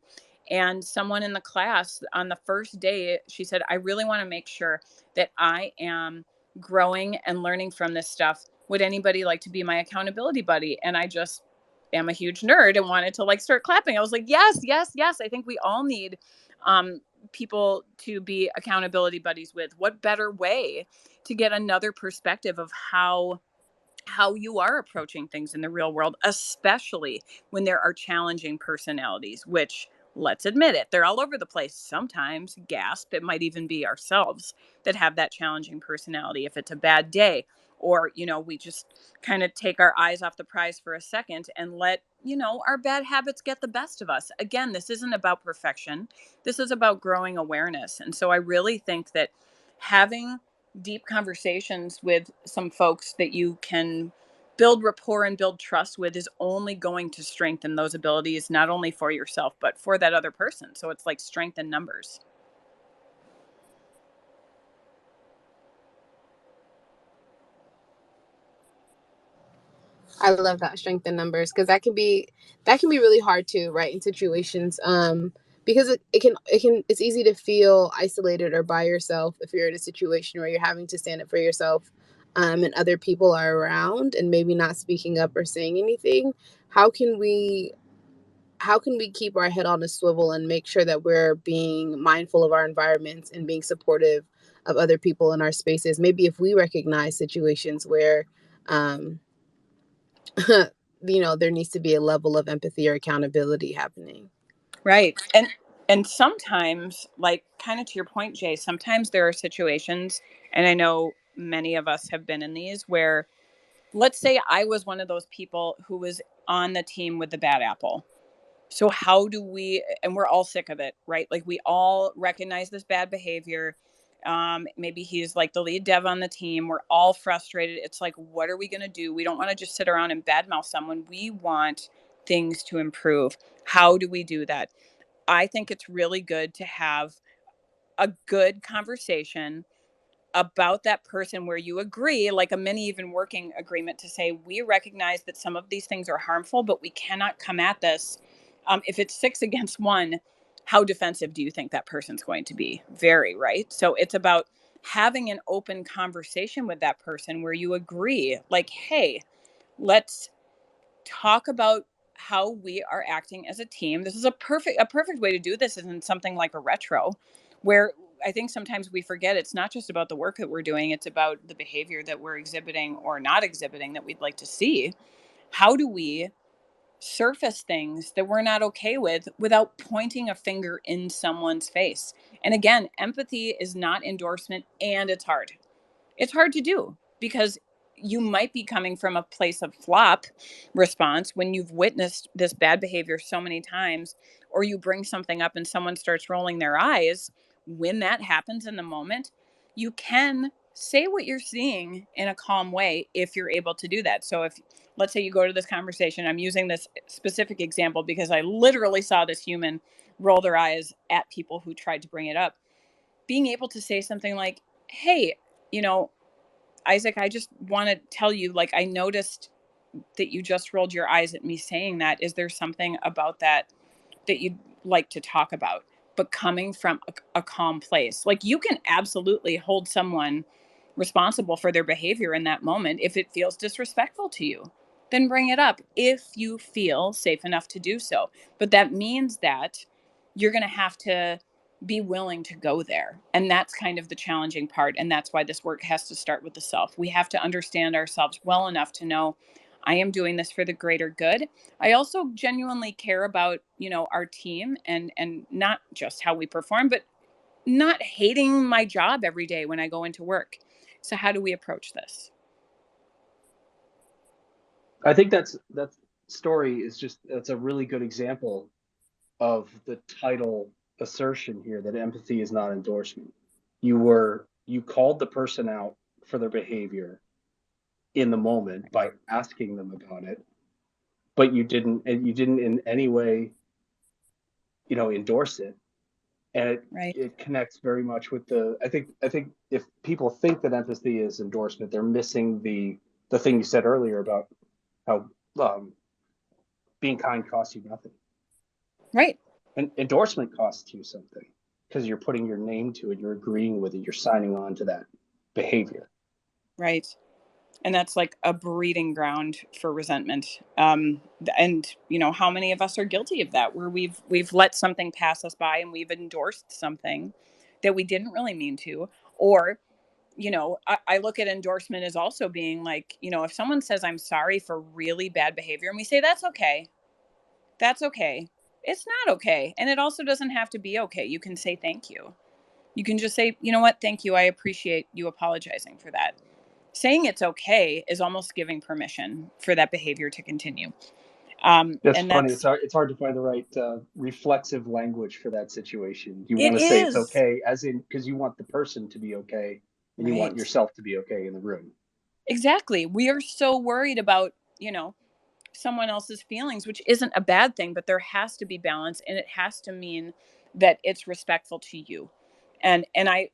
And someone in the class on the first day, she said, I really want to make sure that I am growing and learning from this stuff. Would anybody like to be my accountability buddy? And I just am a huge nerd and wanted to like start clapping. I was like, yes, yes, yes. I think we all need um, people to be accountability buddies with. What better way to get another perspective of how you are approaching things in the real world, especially when there are challenging personalities, which Let's admit it. They're all over the place. Sometimes, gasp, it might even be ourselves that have that challenging personality. If it's a bad day, or, we just kind of take our eyes off the prize for a second and let, our bad habits get the best of us. Again, this isn't about perfection. This is about growing awareness. And so I really think that having deep conversations with some folks that you can build rapport and build trust with is only going to strengthen those abilities, not only for yourself, but for that other person. So it's like strength in numbers. I love that, strength in numbers, because that can be really hard too, right? In situations, because it's easy to feel isolated or by yourself if you're in a situation where you're having to stand up for yourself, and other people are around and maybe not speaking up or saying anything. How can we how can we keep our head on a swivel and make sure that we're being mindful of our environments and being supportive of other people in our spaces? Maybe if we recognize situations where, um, there needs to be a level of empathy or accountability happening. Right. And sometimes, like, kind of to your point, Jay, sometimes there are situations, and I know many of us have been in these, where, let's say I was one of those people who was on the team with the bad apple. So how do we, and we're all sick of it, right? Like, we all recognize this bad behavior. Maybe he's like the lead dev on the team. We're all frustrated. It's like, what are we going to do? We don't want to just sit around and badmouth someone. We want things to improve. How do we do that? I think it's really good to have a good conversation about that person where you agree, like a mini even working agreement, to say, we recognize that some of these things are harmful, but we cannot come at this. If it's 6 against 1, how defensive do you think that person's going to be? Very, right? So it's about having an open conversation with that person where you agree, like, hey, let's talk about how we are acting as a team. This is a perfect way to do this is in something like a retro, where I think sometimes we forget it's not just about the work that we're doing, it's about the behavior that we're exhibiting or not exhibiting that we'd like to see. How do we surface things that we're not okay with without pointing a finger in someone's face? And again, empathy is not endorsement, and it's hard to do because you might be coming from a place of flop response when you've witnessed this bad behavior so many times, or you bring something up and someone starts rolling their eyes. When that happens in the moment, you can say what you're seeing in a calm way if you're able to do that. So if, let's say, you go to this conversation, I'm using this specific example because I literally saw this human roll their eyes at people who tried to bring it up. Being able to say something like, hey, you know, Isaac, I just want to tell you, like, I noticed that you just rolled your eyes at me saying that. Is there something about that that you'd like to talk about? But coming from a calm place. Like, you can absolutely hold someone responsible for their behavior in that moment. If it feels disrespectful to you, then bring it up if you feel safe enough to do so. But that means that you're going to have to be willing to go there. And that's kind of the challenging part. And that's why this work has to start with the self. We have to understand ourselves well enough to know, I am doing this for the greater good. I also genuinely care about, our team, and not just how we perform, but not hating my job every day when I go into work. So how do we approach this? I think that story is that's a really good example of the title assertion here, that empathy is not endorsement. You called the person out for their behavior in the moment by asking them about it, but you didn't in any way, endorse it. And Right. it connects very much with I think if people think that empathy is endorsement, they're missing the thing you said earlier about how, um, being kind costs you nothing. Right. And endorsement costs you something because you're putting your name to it, you're agreeing with it, you're signing on to that behavior. Right. And that's like a breeding ground for resentment. And how many of us are guilty of that, where we've let something pass us by and we've endorsed something that we didn't really mean to. Or, I look at endorsement as also being like, if someone says, I'm sorry for really bad behavior, and we say, that's okay, it's not okay. And it also doesn't have to be okay. You can say thank you. You can just say, you know what, thank you. I appreciate you apologizing for that. Saying it's okay is almost giving permission for that behavior to continue. That's And funny. that's, It's hard to find the right reflexive language for that situation. You it want to say it's is. okay, as in because you want the person to be okay, and you want Right. yourself to be okay in the room. Exactly. We are so worried about, someone else's feelings, which isn't a bad thing, but there has to be balance, and it has to mean that it's respectful to you. And I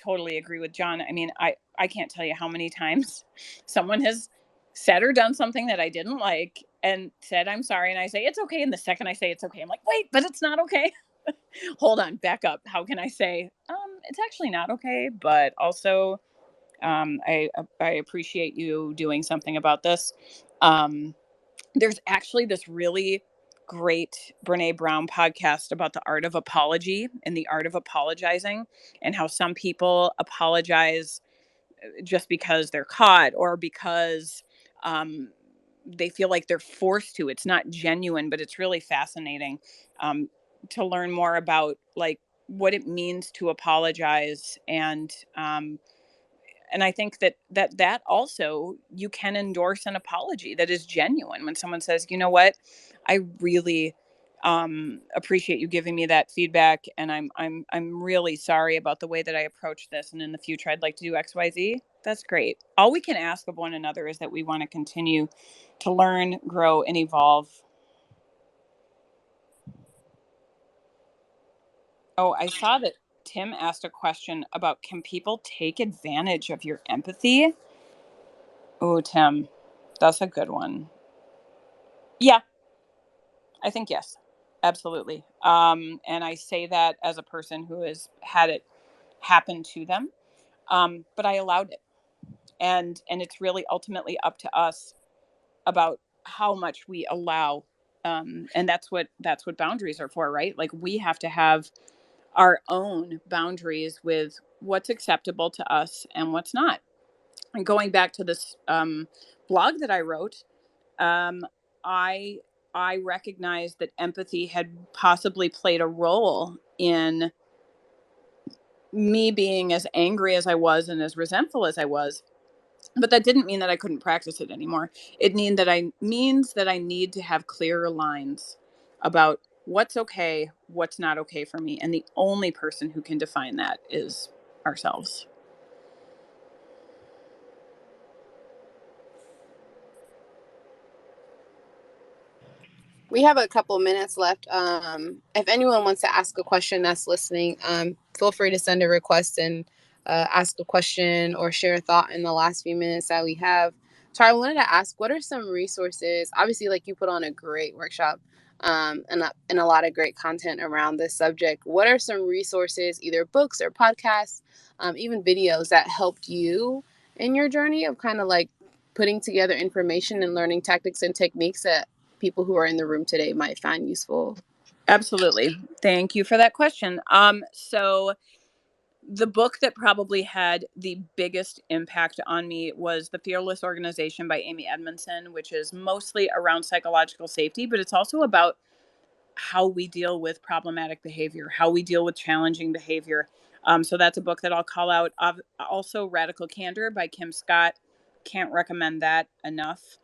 totally agree with John. I mean, I can't tell you how many times someone has said or done something that I didn't like and said I'm sorry, and I say it's okay, and the second I say it's okay, I'm like, wait, but it's not okay. Hold on, back up. How can I say it's actually not okay, but also I appreciate you doing something about this. um there's actually this really great Brene Brown podcast about the art of apology and the art of apologizing, and how some people apologize just because they're caught, or because um, they feel like they're forced to. It's not genuine, but it's really fascinating um, to learn more about like what it means to apologize. And I think that also you can endorse an apology that is genuine when someone says, you know what, I really appreciate you giving me that feedback, and I'm really sorry about the way that I approached this, and in the future I'd like to do XYZ. That's great. All we can ask of one another is that we want to continue to learn, grow, and evolve. Oh, I saw that Tim asked a question about, can people take advantage of your empathy? Oh, Tim, that's a good one. Yeah, I think yes, absolutely. And I say that as a person who has had it happen to them, but I allowed it, and it's really ultimately up to us about how much we allow, and that's what boundaries are for, right? Like we have to have our own boundaries with what's acceptable to us and what's not. And going back to this blog that I wrote, um, I I recognized that empathy had possibly played a role in me being as angry as I was and as resentful as I was. But that didn't mean that I couldn't practice it anymore. It means that I need to have clearer lines about what's okay, what's not okay for me, and the only person who can define that is ourselves. We have a couple minutes left. If anyone wants to ask a question that's listening, feel free to send a request and ask a question or share a thought in the last few minutes that we have. So I wanted to ask, what are some resources? Obviously, like you put on a great workshop and a lot of great content around this subject. What are some resources, either books or podcasts, even videos that helped you in your journey of kind of like putting together information and learning tactics and techniques that people who are in the room today might find useful? Absolutely. Thank you for that question. So the book that probably had the biggest impact on me was The Fearless Organization by Amy Edmondson, which is mostly around psychological safety, but it's also about how we deal with problematic behavior, how we deal with challenging behavior. So that's a book that I'll call out. Also, Radical Candor by Kim Scott. Can't recommend that enough.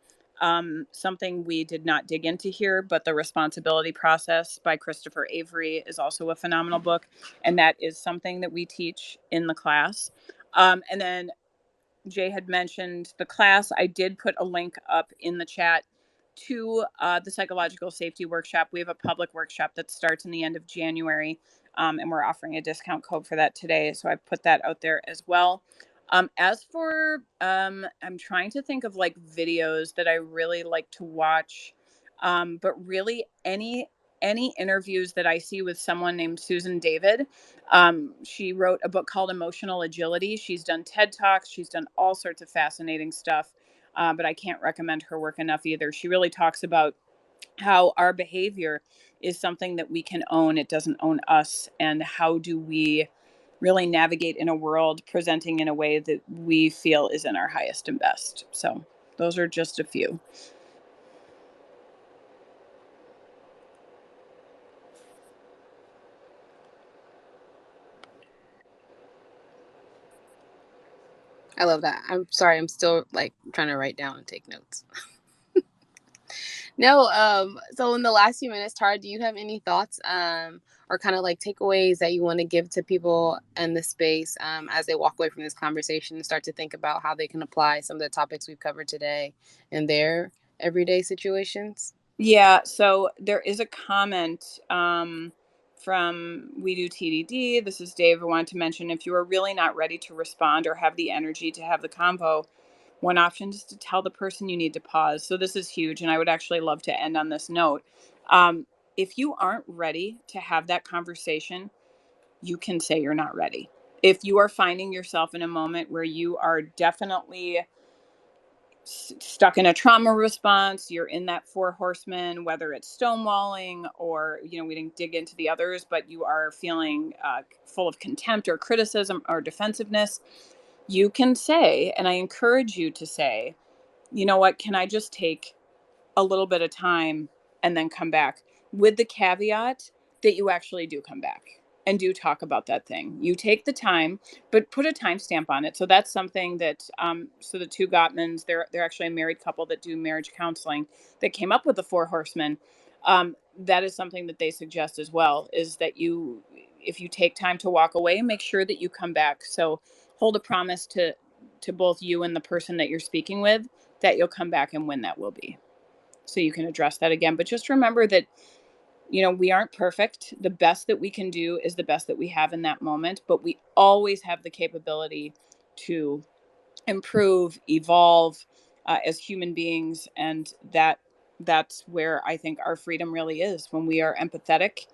Something we did not dig into here, but The Responsibility Process by Christopher Avery is also a phenomenal book. And that is something that we teach in the class. And then Jay had mentioned the class. I did put a link up in the chat to the psychological safety workshop. We have a public workshop that starts in the end of January, and we're offering a discount code for that today. So I put that out there as well. As for, I'm trying to think of like videos that I really like to watch, but really any interviews that I see with someone named Susan David. She wrote a book called Emotional Agility. She's done TED Talks. She's done all sorts of fascinating stuff, but I can't recommend her work enough either. She really talks about how our behavior is something that we can own. It doesn't own us. And how do we really navigate in a world presenting in a way that we feel is in our highest and best? So those are just a few. I love that. I'm sorry, I'm still like trying to write down and take notes. No, so in the last few minutes, Tara, do you have any thoughts or kind of like takeaways that you want to give to people in the space as they walk away from this conversation and start to think about how they can apply some of the topics we've covered today in their everyday situations? Yeah, so there is a comment from We Do TDD. This is Dave. I wanted to mention, if you are really not ready to respond or have the energy to have the convo, one option is to tell the person you need to pause. So this is huge, and I would actually love to end on this note. If you aren't ready to have that conversation, you can say you're not ready. If you are finding yourself in a moment where you are definitely stuck in a trauma response, you're in that four horsemen, whether it's stonewalling or, we didn't dig into the others, but you are feeling full of contempt or criticism or defensiveness, you can say, and I encourage you to say, you know what, can I just take a little bit of time and then come back, with the caveat that you actually do come back and do talk about that thing. You take the time, but put a timestamp on it. So that's something that, so the two Gottmans, they're actually a married couple that do marriage counseling that came up with the four horsemen. That is something that they suggest as well, is that if you take time to walk away, make sure that you come back. So hold a promise to both you and the person that you're speaking with that you'll come back and when that will be, so you can address that again. But just remember that, we aren't perfect. The best that we can do is the best that we have in that moment, but we always have the capability to improve, evolve as human beings. And that's where I think our freedom really is, when we are empathetic,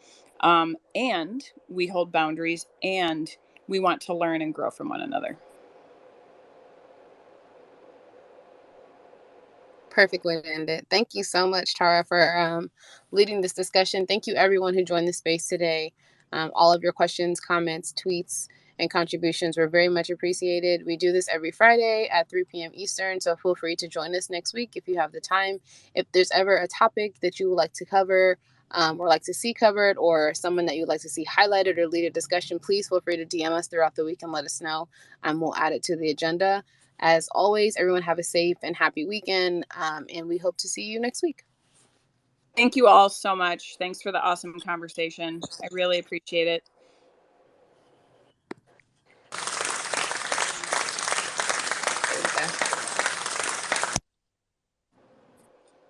and we hold boundaries, and we want to learn and grow from one another. Perfect way to end it. Thank you so much, Tara, for leading this discussion. Thank you, everyone who joined the space today. All of your questions, comments, tweets, and contributions were very much appreciated. We do this every Friday at 3 p.m. Eastern, so feel free to join us next week if you have the time. If there's ever a topic that you would like to cover or like to see covered, or someone that you'd like to see highlighted or lead a discussion, please feel free to DM us throughout the week and let us know, and we'll add it to the agenda. As always, everyone have a safe and happy weekend, and we hope to see you next week. Thank you all so much. Thanks for the awesome conversation. I really appreciate it.